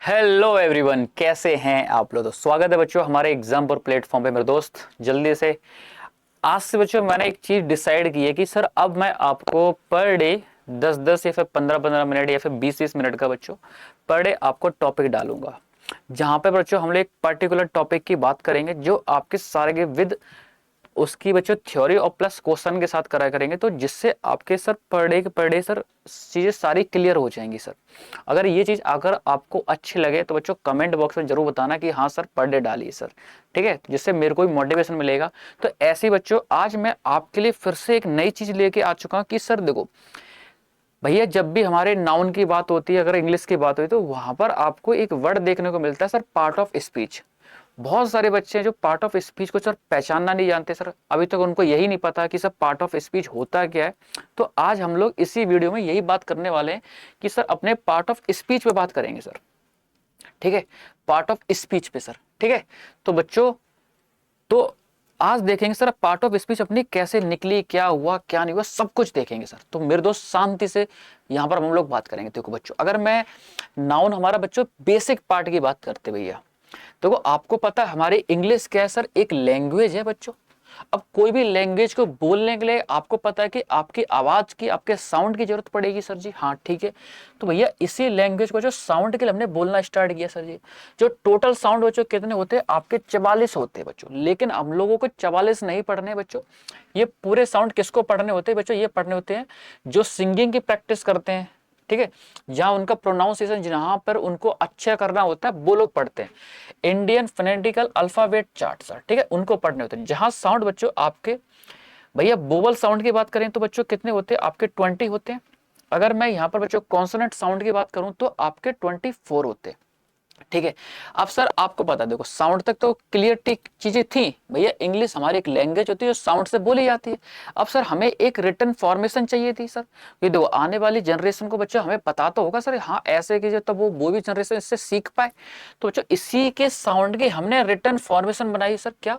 Hello everyone, कैसे हैं आप लोग। तो स्वागत है बच्चों हमारे एग्जाम पर प्लेटफॉर्म पे। मेरे दोस्त जल्दी से आज से बच्चों मैंने एक चीज डिसाइड की है कि सर अब मैं आपको पर डे 10-10 या फिर 15-15 मिनट या फिर 20-20 मिनट का बच्चों पर डे आपको टॉपिक डालूंगा, जहां पे बच्चों हम लोग एक पर्टिकुलर टॉपिक की बात करेंगे जो आपके सारे के विद उसकी बच्चों थ्योरी और प्लस क्वेश्चन के साथ करा करेंगे, तो जिससे आपके सर पर डे सर चीजें सारी क्लियर हो जाएंगी सर। अगर ये चीज अगर आपको अच्छी लगे तो बच्चों कमेंट बॉक्स में जरूर बताना कि हाँ सर पर डे डालिए सर, ठीक है, जिससे मेरे को भी मोटिवेशन मिलेगा। तो ऐसे ही बच्चों आज मैं आपके लिए फिर से एक नई चीज लेके आ चुका हूँ कि सर देखो भैया, जब भी हमारे नाउन की बात होती है, अगर इंग्लिश की बात हुई तो वहां पर आपको एक वर्ड देखने को मिलता है सर, पार्ट ऑफ स्पीच। बहुत सारे बच्चे हैं जो पार्ट ऑफ स्पीच को सर पहचानना नहीं जानते सर, अभी तक उनको यही नहीं पता कि सर पार्ट ऑफ स्पीच होता क्या है। तो आज हम लोग इसी वीडियो में यही बात करने वाले हैं कि सर अपने पार्ट ऑफ स्पीच पे बात करेंगे सर, ठीक है, पार्ट ऑफ स्पीच पे सर, ठीक है। तो बच्चों, तो आज देखेंगे सर पार्ट ऑफ स्पीच अपनी कैसे निकली, क्या हुआ क्या नहीं हुआ, सब कुछ देखेंगे सर। तो मेरे दोस्त शांति से यहाँ पर हम लोग बात करेंगे। देखो बच्चों, अगर मैं नाउन हमारा बच्चों बेसिक पार्ट की बात करते भैया, देखो आपको पता है हमारी इंग्लिश क्या है सर, एक लैंग्वेज है बच्चों। अब कोई भी लैंग्वेज को बोलने के लिए आपको पता है कि आपकी आवाज की, आपके साउंड की जरूरत पड़ेगी सर जी, हाँ ठीक है। तो भैया इसी लैंग्वेज को जो साउंड के लिए हमने बोलना स्टार्ट किया सर जी। जो टोटल साउंड बच्चों कितने होते हैं आपके, 44 होते हैं बच्चों, लेकिन हम लोगों को 44 नहीं पढ़ने बच्चों। ये पूरे साउंड किसको पढ़ने होते हैं बच्चों, ये पढ़ने होते हैं जो सिंगिंग की प्रैक्टिस करते हैं, ठीक है, जहां उनका प्रोनाउंसिएशन जहां पर उनको अच्छा करना होता है वो लोग पढ़ते हैं। इंडियन फोनेटिकल अल्फाबेट चार्ट सर, ठीक है, उनको पढ़ने होते हैं। जहां साउंड बच्चों आपके, भैया वोवल साउंड की बात करें तो बच्चों कितने होते हैं आपके, 20 होते हैं। अगर मैं यहां पर बच्चों कॉन्सोनेंट साउंड की बात करूं तो आपके 24 होते हैं, ठीक है। अब सर आपको पता, देखो साउंड तक तो क्लियर टिक चीजें थी भैया, इंग्लिश हमारी एक लैंग्वेज होती है जो साउंड से बोली जाती है। अब सर हमें एक रिटन फॉर्मेशन चाहिए थी सर, ये देखो आने वाली जनरेशन को बच्चों हमें पता तो होगा सर, हाँ ऐसे कीजिए तब वो भी जनरेशन इससे सीख पाए। तो बच्चों इसी के साउंड की हमने रिटन फॉर्मेशन बनाई सर, क्या,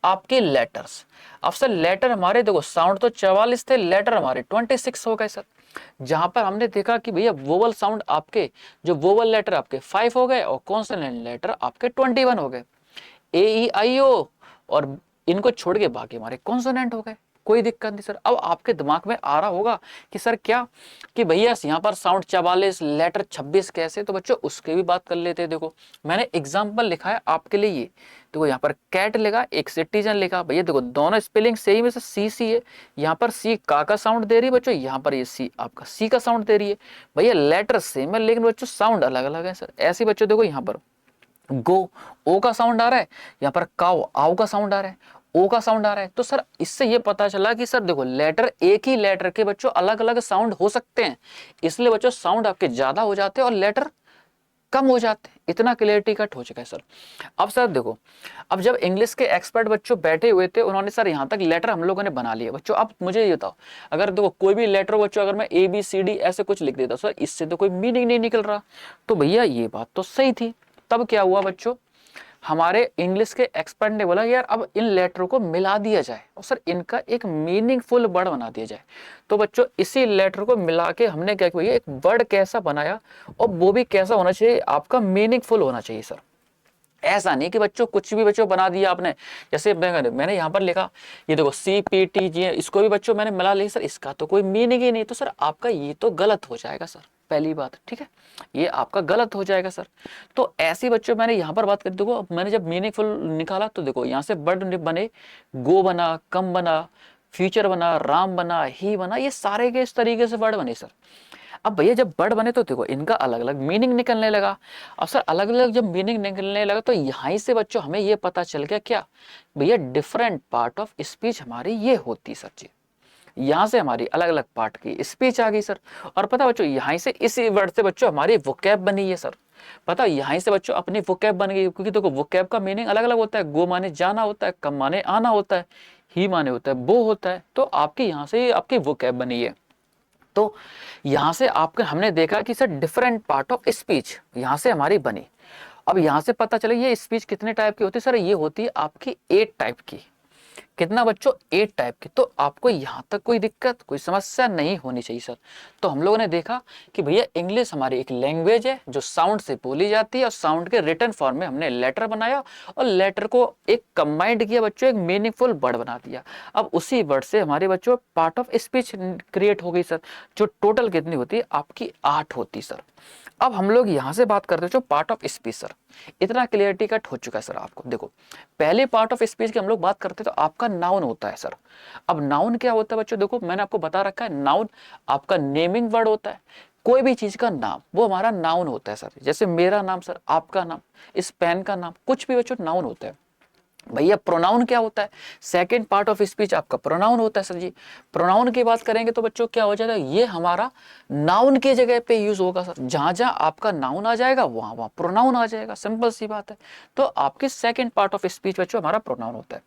आपके लेटर्स। अब सर लेटर हमारे देखो साउंड तो 44 थे, लेटर हमारे 26 हो गए सर। जहां पर हमने देखा कि भैया वोवल साउंड आपके, जो वोवल लेटर आपके 5 हो गए और कॉन्सोनेंट लेटर आपके 21 हो गए, ए ई आई ओ, और इनको छोड़ के बाकी हमारे कॉन्सोनेंट हो गए। कोई दिक्कत नहीं सर। अब आपके दिमाग में आ रहा होगा कि सर क्या, कि भैया यहाँ पर साउंड 44 लेटर 26 कैसे, तो बच्चों उसके भी बात कर लेते हैं। देखो मैंने एग्जाम्पल लिखा है आपके लिए, ये देखो यहाँ पर कैट लिखा, एक सिटीजन लिखा, भैया देखो दोनों स्पेलिंग सही में से सी सी है। यहाँ पर सी का साउंड दे रही है बच्चों, यहाँ पर ये सी आपका सी का साउंड दे रही है। भैया लेटर सेम है लेकिन बच्चों साउंड अलग अलग है सर। ऐसे बच्चों देखो यहाँ पर गो, ओ का साउंड आ रहा है, यहाँ पर काओ आओ का साउंड आ रहा है, ओ का साउंड आ रहा है। तो सर इससे ये पता चला कि सर देखो लेटर, एक ही लेटर के बच्चों अलग अलग साउंड हो सकते हैं, इसलिए बच्चों साउंड आपके ज्यादा हो जाते हैं और लेटर कम हो जाते हैं। इतना क्लियरिटी कट हो चुका है सर। अब सर देखो, अब जब इंग्लिश के एक्सपर्ट बच्चों बैठे हुए थे, उन्होंने सर यहाँ तक लेटर हम लोगों ने बना लिए बच्चों। अब मुझे ये बताओ, अगर देखो कोई भी लेटर बच्चों अगर मैं ए बी सी डी ऐसे कुछ लिख देता सर, इससे तो कोई मीनिंग नहीं निकल रहा। तो भैया ये बात तो सही थी। तब क्या हुआ बच्चों, हमारे इंग्लिश के एक्सपर्ट ने बोला यार अब इन लेटरों को मिला दिया जाए और सर इनका एक मीनिंगफुल वर्ड बना दिया जाए। तो बच्चों इसी लेटर को मिला के हमने क्या किया, एक वर्ड कैसा बनाया, और वो भी कैसा होना चाहिए आपका, मीनिंगफुल होना चाहिए सर। ऐसा नहीं कि बच्चों कुछ भी बच्चों बना दिया आपने। जैसे मैंने यहाँ पर लिखा, ये देखो सी पी टी जी, इसको भी बच्चों मैंने मिला लिया सर, इसका तो कोई मीनिंग ही नहीं। तो सर आपका ये तो गलत हो जाएगा सर, पहली बात, ठीक है, ये आपका गलत हो जाएगा सर। तो ऐसी बच्चों मैंने यहाँ पर बात कर, देखो मैंने जब मीनिंगफुल निकाला तो देखो यहाँ से वर्ड बने, गो बना, कम बना, फ्यूचर बना, राम बना, ही बना, ये सारे के इस तरीके से वर्ड बने सर। अब भैया जब वर्ड बने तो देखो इनका अलग अलग मीनिंग निकलने लगा। अब सर अलग अलग जब मीनिंग निकलने लगा तो यहाँ से बच्चों हमें ये पता चल गया क्या, भैया डिफरेंट पार्ट ऑफ स्पीच हमारी ये होती सर जी। यहाँ से हमारी अलग अलग पार्ट की स्पीच आ गई सर। और पता बच्चों यहाँ से इसी वर्ड से बच्चों हमारी वोकैब बनी है सर। पता यहाँ से बच्चों अपनी वोकैब बन गई, क्योंकि देखो वोकैब का मीनिंग अलग अलग होता है। गो माने जाना होता है, कम माने आना होता है, ही माने होता है वो होता है। तो आपकी यहाँ से आपकी वोकैब बनी है। तो यहां से आपके हमने देखा कि sir different part of speech यहां से हमारी बनी। अब यहां से पता चले ये स्पीच कितने टाइप की होती है सर, ये होती है आपकी 8 टाइप की। कितना बच्चों 8 टाइप के। तो आपको यहाँ तक कोई दिक्कत कोई समस्या नहीं होनी चाहिए सर। तो हम लोगों ने देखा कि भैया इंग्लिश हमारी एक लैंग्वेज है जो साउंड से बोली जाती है और साउंड के रिटन फॉर्म में हमने लेटर बनाया और लेटर को एक कंबाइंड किया बच्चों, एक मीनिंगफुल वर्ड बना दिया। अब उसी वर्ड से हमारे बच्चों पार्ट ऑफ स्पीच क्रिएट हो गई सर, जो टोटल कितनी होती है आपकी 8 होती सर। अब हम लोग यहां से बात करते हैं जो पार्ट ऑफ स्पीच सर। इतना क्लियरिटी कट हो चुका है सर आपको। देखो पहले पार्ट ऑफ स्पीच की हम लोग बात करते हैं तो आपका नाउन होता है सर। अब नाउन क्या होता है बच्चों, देखो मैंने आपको बता रखा है, नाउन आपका नेमिंग वर्ड होता है। कोई भी चीज का नाम वो हमारा नाउन होता है सर। जैसे मेरा नाम सर, आपका नाम, इस पेन का नाम, कुछ भी बच्चों नाउन होता है। भैया प्रोनाउन क्या होता है, सेकंड पार्ट ऑफ स्पीच आपका प्रोनाउन होता है सर जी। प्रोनाउन की बात करेंगे तो बच्चों क्या हो जाएगा, ये हमारा नाउन की जगह पे यूज होगा सर। जहां जहां आपका नाउन आ जाएगा वहां वहां प्रोनाउन आ जाएगा, सिंपल सी बात है। तो आपकी सेकंड पार्ट ऑफ स्पीच बच्चों हमारा प्रोनाउन होता है।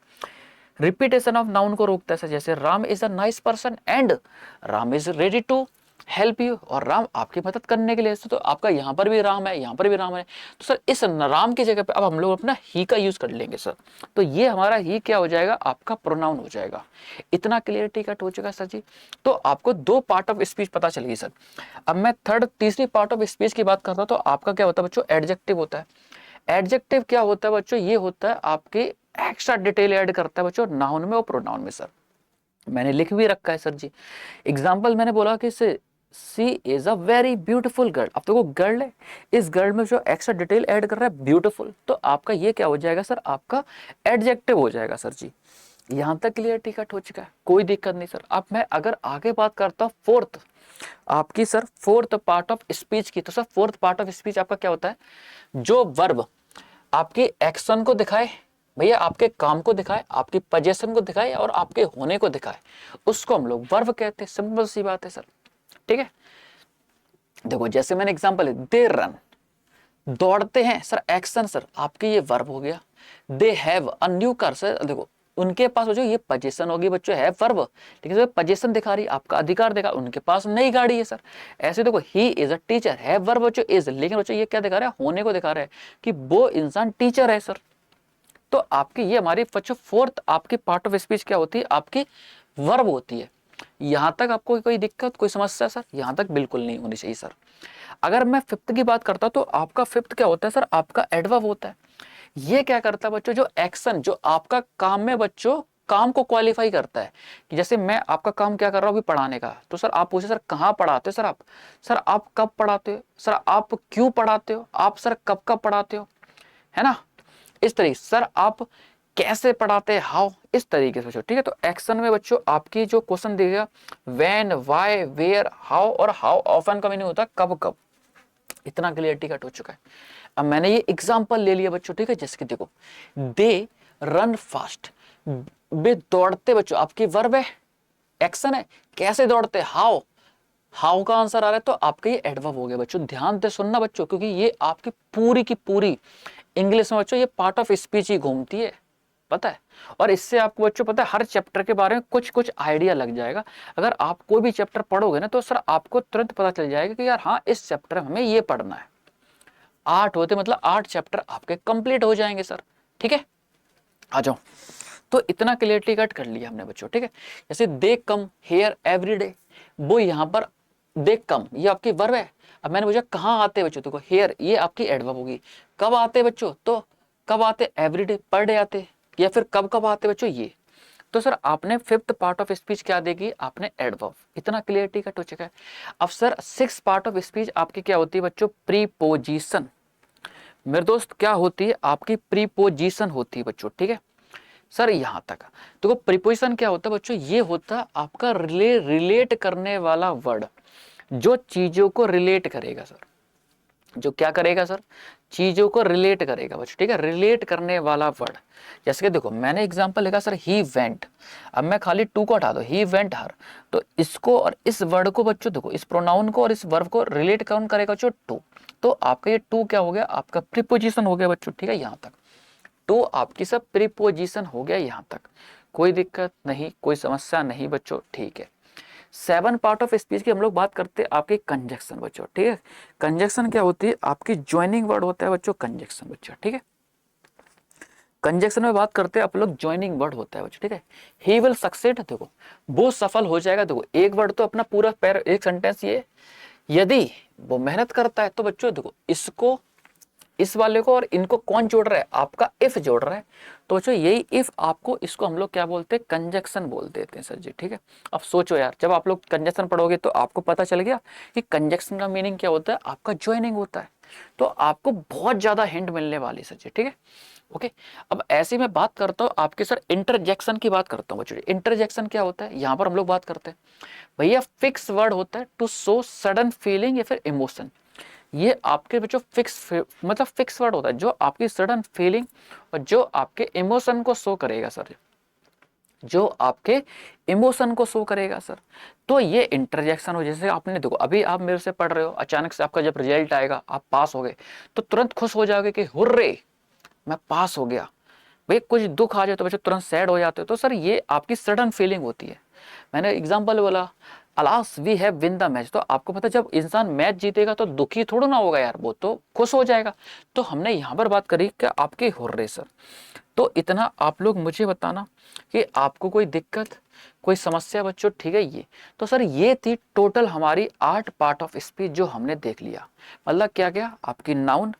रिपीटेशन ऑफ नाउन को रोकता है सर। जैसे Ram is a nice person and Ram is ready to help you, और राम आपकी मदद करने के लिए। तो आपका यहाँ पर भी राम है, यहाँ पर भी राम है, तो सर इस राम की जगह पे अब हम लोग अपना ही का यूज कर लेंगे सर। तो ये हमारा ही क्या हो जाएगा, आपका प्रोनाउन हो जाएगा। इतना क्लियरिटी कट हो चुका सर जी। तो आपको 2 पार्ट ऑफ स्पीच पता चल गई सर। अब मैं तीसरी पार्ट ऑफ स्पीच की बात करता हूँ तो आपका क्या होता है बच्चों, एडजेक्टिव होता है। एडजेक्टिव क्या होता है बच्चों, ये होता है आपके एक्स्ट्रा डिटेल ऐड करता है बच्चों नाउन में और प्रोनाउन में सर। मैंने लिख भी रखा है सर जी। एग्जाम्पल मैंने बोला कि she is a very beautiful girl. अब देखो गर्ल है, इस गर्ल में जो एक्स्ट्रा डिटेल ऐड कर रहा है ब्यूटीफुल, तो आपका ये क्या हो जाएगा सर, आपका एडजेक्टिव हो जाएगा सर जी। यहां तक क्लियर कट हो चुका है, कोई दिक्कत नहीं सर। अब मैं अगर आगे बात करता हूं फोर्थ आपकी sir, fourth part of speech की, तो sir fourth part of speech आपका क्या होता है, जो वर्ब आपके एक्शन को दिखाए, भैया आपके काम को दिखाए, आपकी पोजीशन को दिखाए और आपके होने को दिखाए, उसको हम लोग वर्ब कहते हैं। सिंपल सी बात है सर, ठीक है। देखो जैसे मैंने एग्जांपल है, दे रन, दौड़ते हैं सर, एक्शन सर आपके ये वर्ब हो गया। They have a new car sir, देखो उनके पास जो ये पोजीशन होगी बच्चों, है वर्ब, ठीक है, पोजीशन दिखा रही, आपका अधिकार दिखा, उनके पास नई गाड़ी है सर। ऐसे देखो ही इज अ टीचर, है वर्ब बच्चों इज, लेकिन बच्चों ये क्या दिखा रहा है, होने को दिखा रहा है कि वो इंसान टीचर है सर। तो आपकी ये हमारी बच्चों फोर्थ आपकी पार्ट ऑफ स्पीच क्या होती है, आपकी वर्ब होती है। यहां तक आपको कोई दिक्कत कोई समस्या सर, यहां तक बिल्कुल नहीं होनी चाहिए सर। अगर मैं फिफ्थ की बात करता तो आपका फिफ्थ क्या होता है सर, आपका एडवर्ब होता है। ये क्या करता है बच्चों, जो एक्शन जो आपका काम में बच्चों काम को क्वालिफाई करता है। कि जैसे मैं आपका काम क्या कर रहा हूँ अभी पढ़ाने का, तो सर आप पूछे सर कहाँ पढ़ाते हो सर आप, सर आप कब पढ़ाते हो, सर आप क्यों पढ़ाते हो, आप सर कब कब पढ़ाते हो, है ना। इस तरीके सर आप कैसे पढ़ाते हैं, हाउ, इस तरीके से बच्चों, ठीक है। तो एक्शन में बच्चों आपकी जो क्वेश्चन देगा व्हेन, व्हाई, वेयर, हाउ, और हाउ ऑफन का मीनिंग होता है कब कब। इतना क्लियरिटी कट हो चुका है। अब मैंने ये एग्जांपल ले लिया बच्चों, ठीक है। जैसे कि देखो दे रन फास्ट, वे दौड़ते बच्चों, आपकी वर्ब है, एक्शन है, कैसे दौड़ते, हाउ, हाउ का आंसर आ रहा है, तो आपका ये एडवर्ब हो गया बच्चों। ध्यान से सुनना बच्चों, क्योंकि ये आपकी पूरी की पूरी इंग्लिश में बच्चों ये पार्ट ऑफ स्पीच ही घूमती है, पता है। और इससे आपको बच्चों पता है हर चैप्टर के बारे में कुछ कुछ आइडिया लग जाएगा। अगर आप कोई भी चैप्टर पढ़ोगे ना तो सर आपको तुरंत पता चल जाएगा कि यार हाँ इस चैप्टर में हमें ये पढ़ना है। 8 होते मतलब 8 चैप्टर आपके कंप्लीट हो जाएंगे सर, ठीक है। आ जाओ, तो इतना क्लियरिटी कट कर लिया हमने बच्चों, ठीक है। जैसे दे कम हेयर एवरीडे, वो यहाँ पर दे कम ये आपकी वर्ब है। अब मैंने पूछा कहाँ आते बच्चों, देखो हेयर ये आपकी एडवर्ब होगी। कब आते बच्चों, तो कब आते, एवरीडे पर डे आते, या फिर कब कब आते बच्चों ये। तो सर आपने फिफ्थ पार्ट ऑफ स्पीच क्या देगी, आपने एडवर्ब। इतना क्लियरिटी कट हो चुका है। अब sir six part of speech आपकी क्या होती है बच्चों, प्रीपोजिशन। मेरे दोस्त क्या होती है, आपकी प्रीपोजिशन होती है बच्चों, ठीक है। सर यहां तक देखो प्रीपोजिशन क्या होता है बच्चों, ये होता है आपका रिलेट करने वाला वर्ड, जो चीजों को रिलेट करेगा सर, जो क्या करेगा सर, चीजों को रिलेट करेगा बच्चों, ठीक है, रिलेट करने वाला वर्ड। जैसे कि देखो मैंने एग्जांपल लिखा सर ही वेंट, अब मैं खाली टू को हटा दो, ही वेंट हर, तो इसको और इस वर्ड को बच्चों देखो, इस प्रोनाउन को और इस वर्ब को रिलेट कौन करेगा बच्चों, टू। तो आपका ये टू क्या हो गया, आपका प्रीपोजिशन हो गया बच्चों, ठीक है। यहां तक तो आपकी सब प्रीपोजिशन हो गया, यहां तक कोई दिक्कत नहीं कोई समस्या नहीं बच्चों, ठीक है। 7 पार्ट ऑफ स्पीच की हम लोग बात करते हैं आपके कंजक्शन बच्चों, ठीक है। कंजक्शन क्या होती है, आपकी ज्वाइनिंग वर्ड होता है बच्चों कंजक्शन बच्चों, ठीक है। कंजक्शन में बात करते हैं आप लोग, ज्वाइनिंग वर्ड होता है बच्चों, ठीक है। ही विल सक्सेड, देखो वो सफल हो जाएगा। देखो एक वर्ड तो अपना पूरा पैर एक सेंटेंस ये, यदि वो मेहनत करता है, तो बच्चों देखो इसको, इस वाले को और इनको कौन जोड़ रहा है, आपका इफ जोड़ रहा है। तो बच्चों यही इफ आपको, इसको हम लोग क्या बोलते हैं, कंजक्शन बोल देते हैं सर जी, ठीक है। अब सोचो यार, जब आप लोग कंजक्शन पढ़ोगे तो आपको पता चल गया कि कंजक्शन का मीनिंग क्या होता है, आपका ज्वाइनिंग होता है। तो आपको बहुत ज्यादा हिंट मिलने वाली सर जी, ठीक है। ओके, अब ऐसे में बात करता हूँ आपके सर इंटरजेक्शन की बात करता हूँ बच्चों। इंटरजेक्शन क्या होता है, यहाँ पर हम लोग बात करते हैं भैया, फिक्स वर्ड होता है टू शो सडन फीलिंग या फिर इमोशन। ये आपके बच्चों फिक्स, मतलब फिक्स वर्ड होता है जो आपकी सडन फीलिंग और जो आपके इमोशन को शो करेगा सर, जो आपके इमोशन को शो करेगा सर। तो ये इंटरजेक्शन हो, जैसे आपने देखो अभी आप मेरे से पढ़ रहे हो, अचानक से आपका जब रिजल्ट आएगा, आप पास हो गए, तो तुरंत खुश हो जाओगे कि हुर्रे मैं पास हो गया। भाई कुछ दुख आ जाए तो बच्चे तुरंत सैड हो जाते हो, तो सर ये आपकी सडन फीलिंग होती है। मैंने एग्जांपल बोला, alas we have win the match, तो आपको पता जब इंसान मैच जीतेगा तो दुखी थोड़ा ना होगा यार, वो तो खुश हो जाएगा। तो हमने यहाँ पर बात करी कि आपके हुर्रे सर। तो इतना आप लोग मुझे बताना कि आपको कोई दिक्कत, कोई समस्या बच्चों, ठीक है। ये तो सर ये थी टोटल हमारी 8 पार्ट ऑफ स्पीच जो हमने देख लिया। मतलब क्या क्या, आपकी नाउन,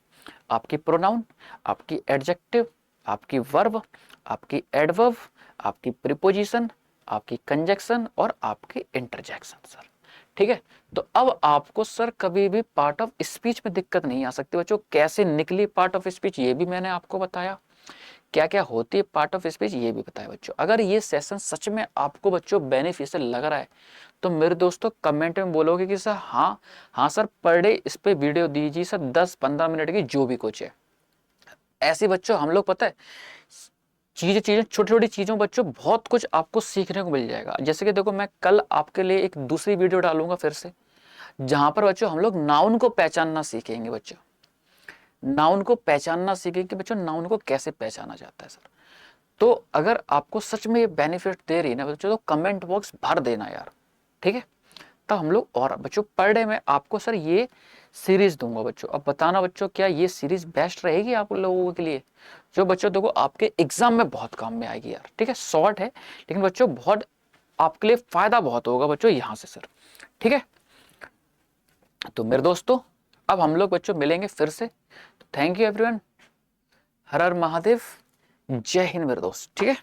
आपकी प्रोनाउन, आपकी एडजेक्टिव, आपकी वर्ब, आपकी एडवर्ब, आपकी प्रीपोजिशन, आपकी कंजक्शन और आपकी इंटरजेक्शन सर, ठीक है। तो अब आपको सर कभी भी पार्ट ऑफ स्पीच में दिक्कत नहीं आ सकती बच्चों। कैसे निकली पार्ट ऑफ स्पीच ये भी मैंने आपको बताया, क्या क्या होती है पार्ट ऑफ स्पीच ये भी बताया बच्चों। अगर ये सेशन सच में आपको बच्चों बेनिफिशियल लग रहा है तो मेरे दोस्तों कमेंट में बोलोगे कि सर हाँ हाँ सर पर डे इस पे वीडियो दीजिए सर, 10-15 मिनट की जो भी कुछ है। ऐसे बच्चों हम लोग पता है चीजें चीजें छोटी छोटी चीजों बच्चों बहुत कुछ आपको सीखने को मिल जाएगा। जैसे कि देखो मैं कल आपके लिए एक दूसरी वीडियो डालूंगा फिर से, जहां पर बच्चों हम लोग नाउन को पहचानना सीखेंगे बच्चों। नाउन को पहचानना सीखेंगे कि बच्चों नाउन को कैसे पहचाना जाता है सर। तो अगर आपको सच में ये बेनिफिट दे रही है ना बच्चों, तो कमेंट बॉक्स भर देना यार, ठीक है। तो हम लोग और बच्चों पर डे में आपको सर ये सीरीज दूंगा बच्चों। अब बताना बच्चों क्या ये सीरीज बेस्ट रहेगी आप लोगों के लिए, जो बच्चों देखो आपके एग्जाम में बहुत काम में आएगी यार, ठीक है। शॉर्ट है लेकिन बच्चों बहुत आपके लिए फायदा बहुत होगा बच्चों यहाँ से सर, ठीक है। तो मेरे दोस्तों अब हम लोग बच्चों मिलेंगे फिर से। थैंक यू एवरीवन, हर हर महादेव, जय हिंद मेरे दोस्त, ठीक है।